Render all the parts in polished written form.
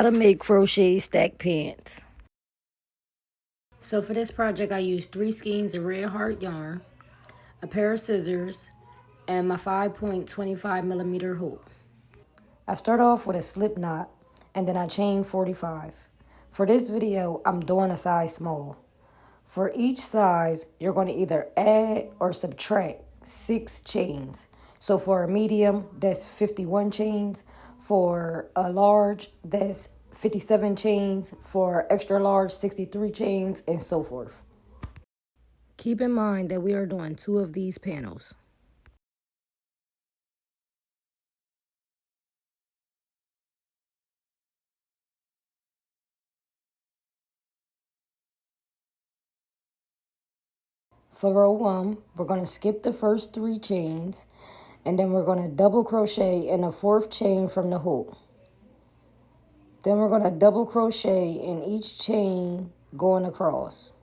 How to make crochet stack pants. So for this project, I used 3 skeins of red heart yarn, a pair of scissors, and my 5.25mm hook. I start off with a slip knot, and then I chain 45. For this video, I'm doing a size small. For each size, you're going to either add or subtract 6 chains. So for a medium, that's 51 chains. For a large, that's 57 chains. For extra large, 63 chains, and so forth. Keep in mind that we are doing 2 of these panels. For row 1, we're going to skip the first 3 chains, and then we're going to double crochet in the 4th chain from the hook. Then we're going to double crochet in each chain going across.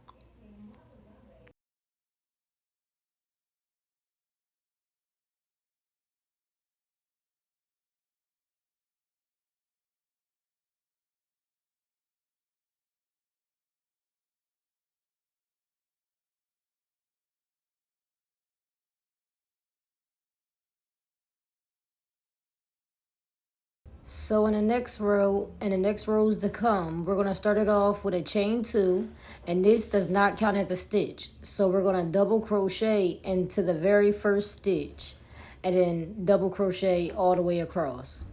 So in the next row and the next rows to come, we're going to start it off with a chain 2, and this does not count as a stitch. So we're going to double crochet into the very first stitch and then double crochet all the way across.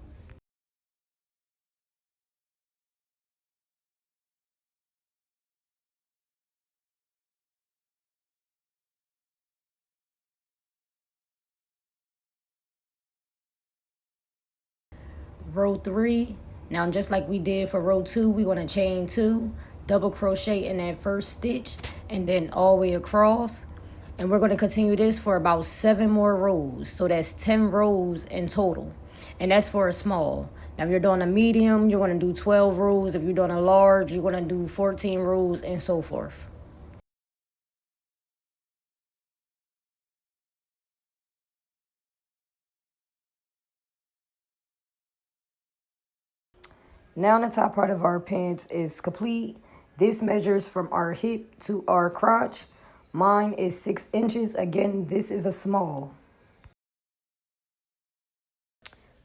Row 3, now just like we did for row 2, we're going to chain 2, double crochet in that first stitch, and then all the way across. And we're going to continue this for about 7 more rows. So that's 10 rows in total. And that's for a small. Now if you're doing a medium, you're going to do 12 rows. If you're doing a large, you're going to do 14 rows and so forth. Now the top part of our pants is complete. This measures from our hip to our crotch. Mine is 6 inches. Again, this is a small.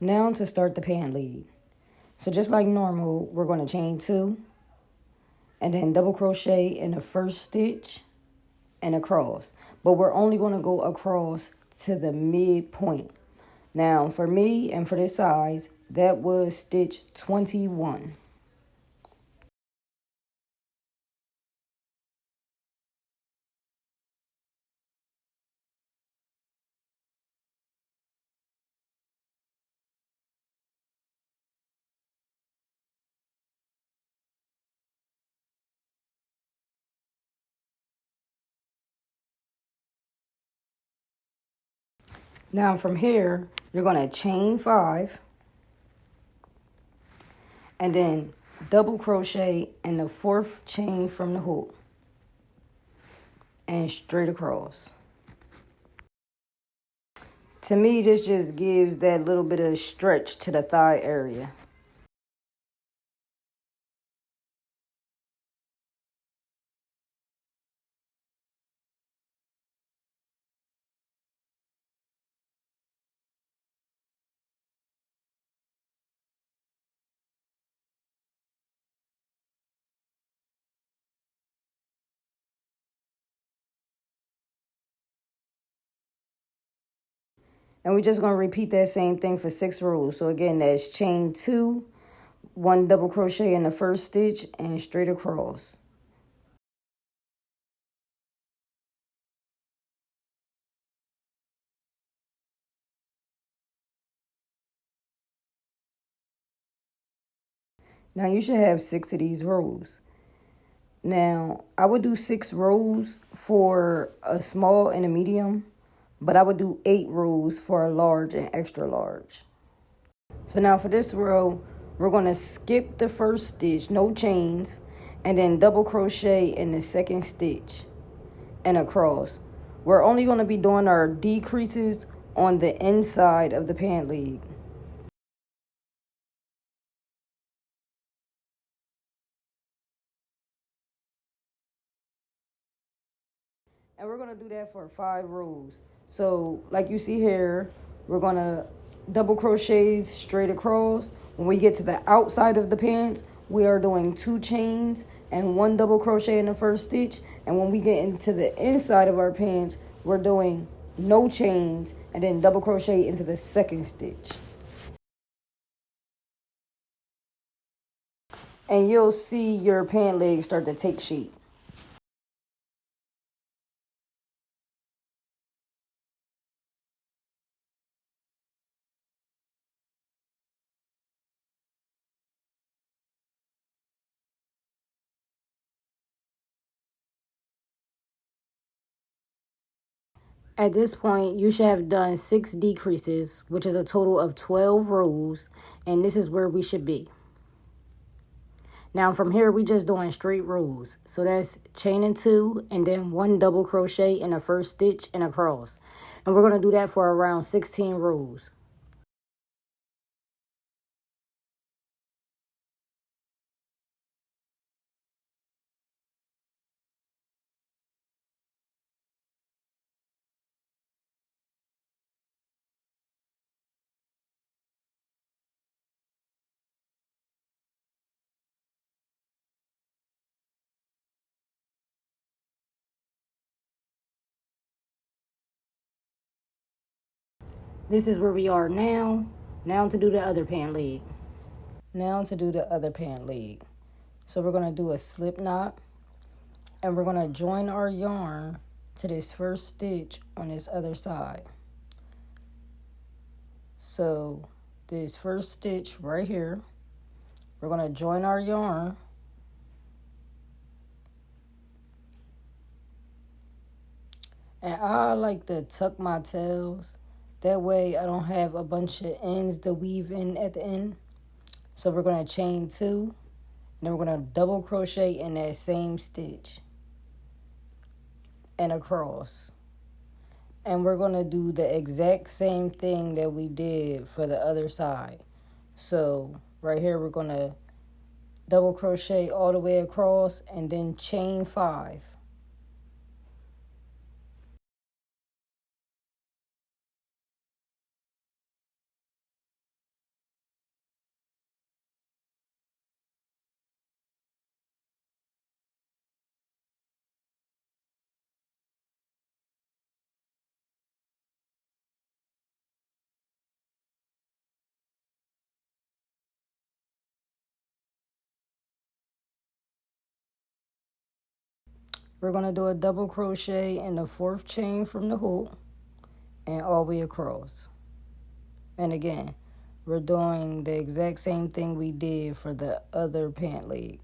Now to start the pant lead. So just like normal, we're going to chain 2 and then double crochet in the first stitch and across. But we're only going to go across to the midpoint. Now for me and for this size, that was stitch 21. Now from here, you're going to chain 5 and then double crochet in the 4th chain from the hook and straight across. To me, this just gives that little bit of stretch to the thigh area. And we're just going to repeat that same thing for 6 rows. So again, that's chain 2, 1 double crochet in the first stitch, and straight across. Now you should have 6 of these rows. Now, I would do 6 rows for a small and a medium, but I would do 8 rows for a large and extra large. So now for this row, we're going to skip the first stitch, no chains, and then double crochet in the 2nd stitch and across. We're only going to be doing our decreases on the inside of the pant leg. And we're gonna do that for 5 rows. So like you see here, we're gonna double crochet straight across. When we get to the outside of the pants, we are doing 2 chains and 1 double crochet in the first stitch. And when we get into the inside of our pants, we're doing no chains and then double crochet into the second stitch. And you'll see your pant legs start to take shape. At this point, you should have done 6 decreases, which is a total of 12 rows, and this is where we should be. Now from here, we just doing straight rows. So that's chaining 2 and then 1 double crochet in the first stitch and across. And we're going to do that for around 16 rows. This is where we are now. Now to do the other pant leg. So we're going to do a slip knot. And we're going to join our yarn to this first stitch on this other side. So this first stitch right here, we're going to join our yarn. And I like to tuck my tails. That way I don't have a bunch of ends to weave in at the end. So we're going to chain 2. And then we're going to double crochet in that same stitch. And across. And we're going to do the exact same thing that we did for the other side. So right here we're going to double crochet all the way across and then chain 5. We're going to do a double crochet in the 4th chain from the hook and all the way across. And again, we're doing the exact same thing we did for the other pant leg.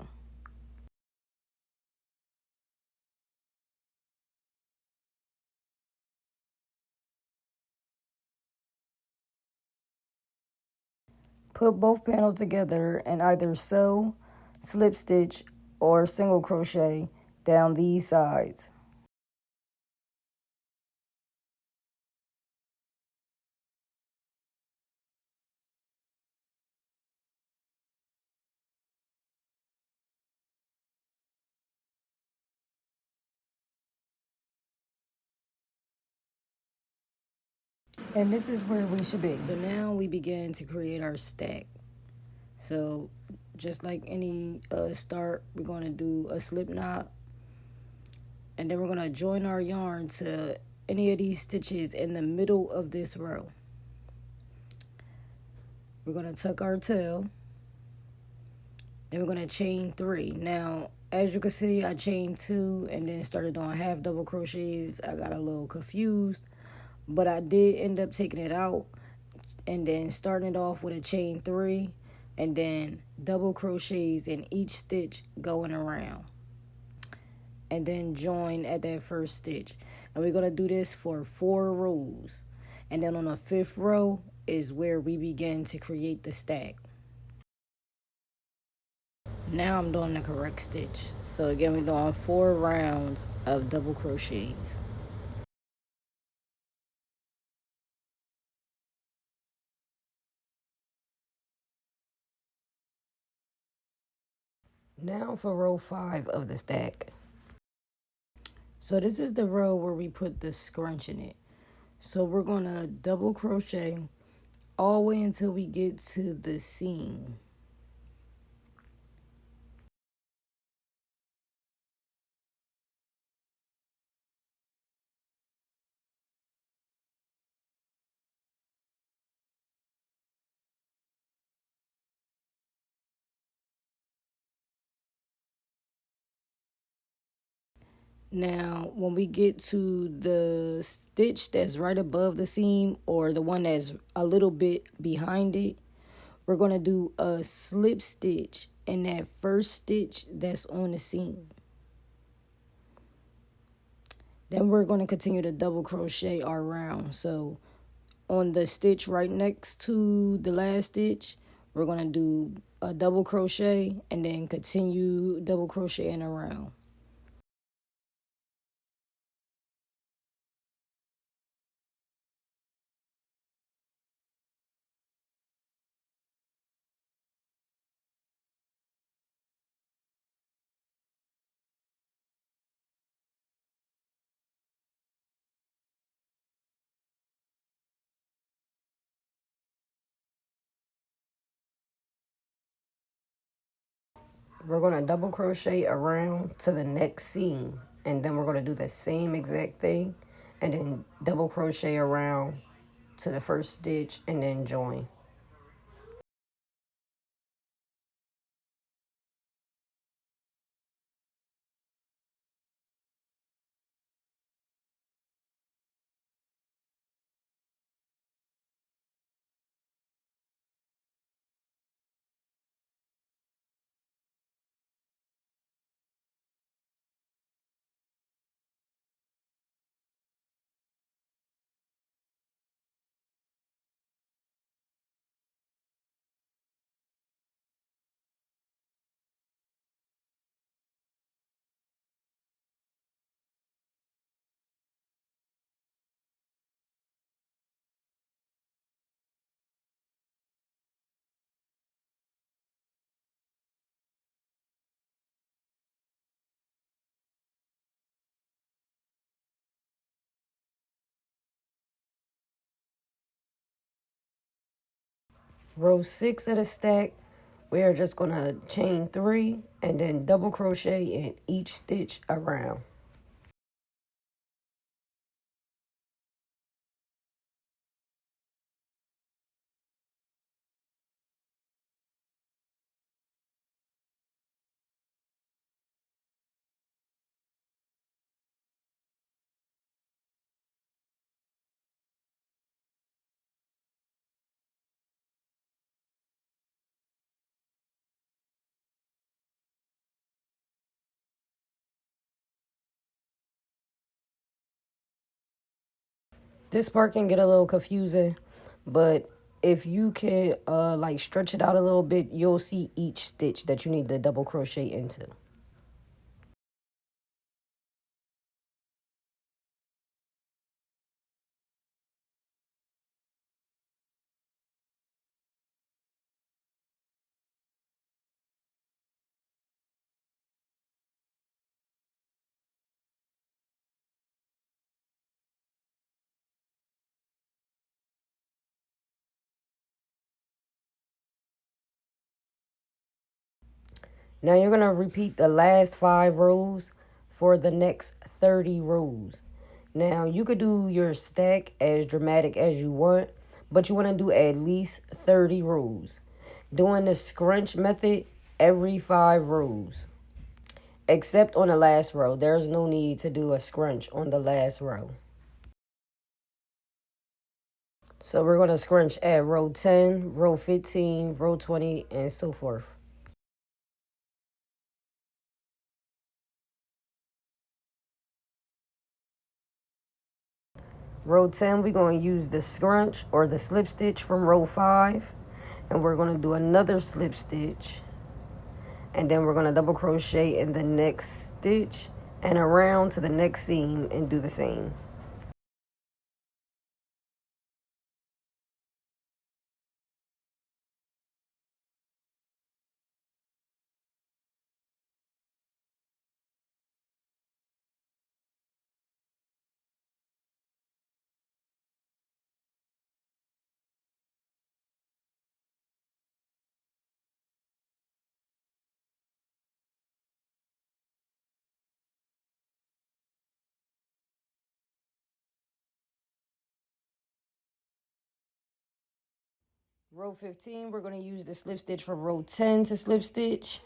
Put both panels together and either sew, slip stitch, or single crochet down these sides. And this is where we should be. So now we begin to create our stack. So just like any start, we're going to do a slip knot. And then we're going to join our yarn to any of these stitches in the middle of this row. We're going to tuck our tail. Then we're going to chain 3. Now, as you can see, I chained 2 and then started doing half double crochets. I got a little confused, but I did end up taking it out and then starting it off with a chain 3 and then double crochets in each stitch going around. And then join at that first stitch. And we're going to do this for 4 rows. And then on the 5th row is where we begin to create the stack. Now I'm doing the correct stitch. So again, we're doing 4 rounds of double crochets. Now for row 5 of the stack. So this is the row where we put the scrunch in it. So we're going to double crochet all the way until we get to the seam. Now, when we get to the stitch that's right above the seam or the one that's a little bit behind it, we're going to do a slip stitch in that first stitch that's on the seam. Then we're going to continue to double crochet our round. So on the stitch right next to the last stitch, we're going to do a double crochet and then continue double crocheting around. We're going to double crochet around to the next seam, and then we're going to do the same exact thing and then double crochet around to the first stitch and then join. Row 6 of the stack, we are just going to chain 3 and then double crochet in each stitch around. This part can get a little confusing, but if you can like stretch it out a little bit, you'll see each stitch that you need to double crochet into. Now you're going to repeat the last 5 rows for the next 30 rows. Now you could do your stack as dramatic as you want, but you want to do at least 30 rows. Doing the scrunch method every 5 rows. Except on the last row. There's no need to do a scrunch on the last row. So we're going to scrunch at row 10, row 15, row 20, and so forth. Row 10, we're going to use the scrunch or the slip stitch from row 5. And we're going to do another slip stitch. And then we're going to double crochet in the next stitch and around to the next seam and do the same. Row 15, we're going to use the slip stitch from row 10 to slip stitch.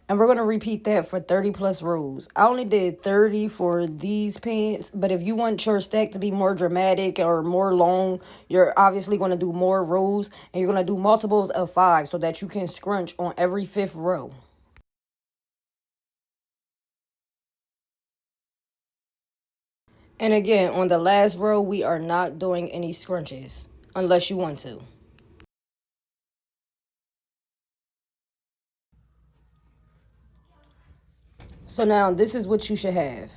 And we're going to repeat that for 30 plus rows. I only did 30 for these pants, but if you want your stack to be more dramatic or more long, you're obviously going to do more rows, and you're going to do multiples of 5 so that you can scrunch on every 5th row. And again, on the last row, we are not doing any scrunches unless you want to. So now this is what you should have.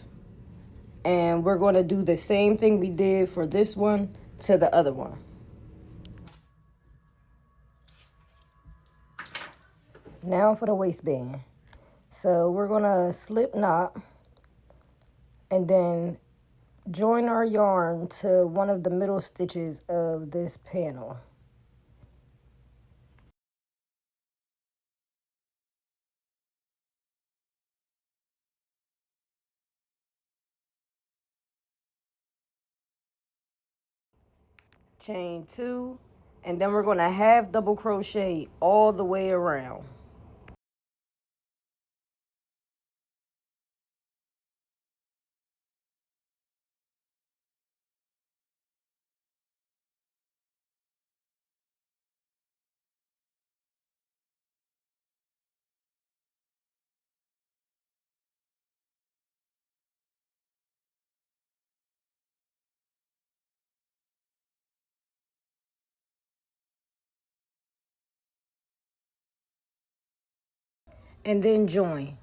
And we're going to do the same thing we did for this one to the other one. Now for the waistband. So we're going to slip knot and then join our yarn to one of the middle stitches of this panel. Chain 2, and then we're going to half double crochet all the way around. And then join.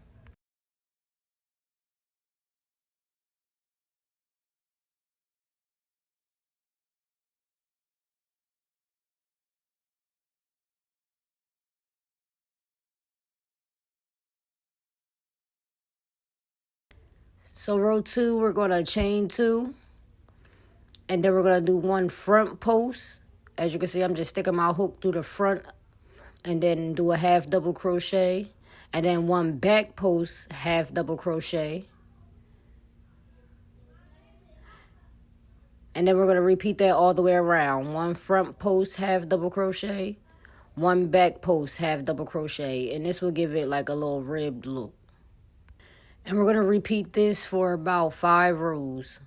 So row 2, we're going to chain 2, and then we're going to do one front post. As you can see, I'm just sticking my hook through the front and then do a half double crochet, and then one back post half double crochet. And then we're going to repeat that all the way around. One front post half double crochet, one back post half double crochet, and this will give it like a little ribbed look. And we're going to repeat this for about 5 rows.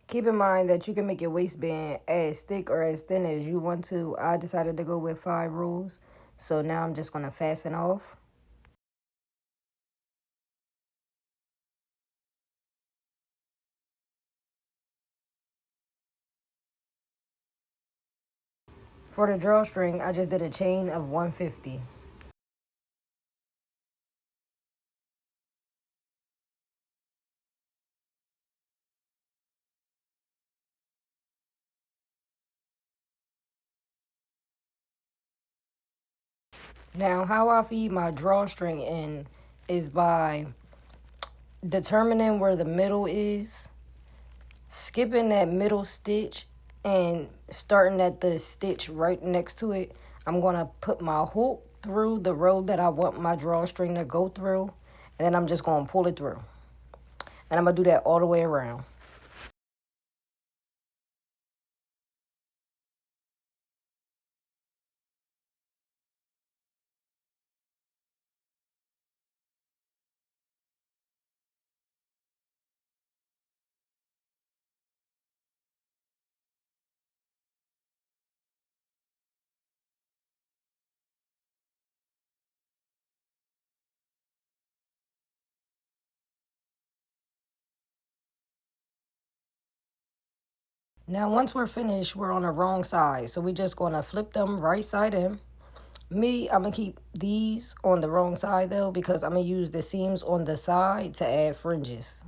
Keep in mind that you can make your waistband as thick or as thin as you want to. I decided to go with 5 rows. So now I'm just going to fasten off. For the drawstring, I just did a chain of 150. Now, how I feed my drawstring in is by determining where the middle is, skipping that middle stitch, and starting at the stitch right next to it. I'm going to put my hook through the row that I want my drawstring to go through, and then I'm just going to pull it through. And I'm going to do that all the way around. Now, once we're finished, we're on the wrong side. So we're just going to flip them right side in. I'm going to keep these on the wrong side, though, because I'm going to use the seams on the side to add fringes.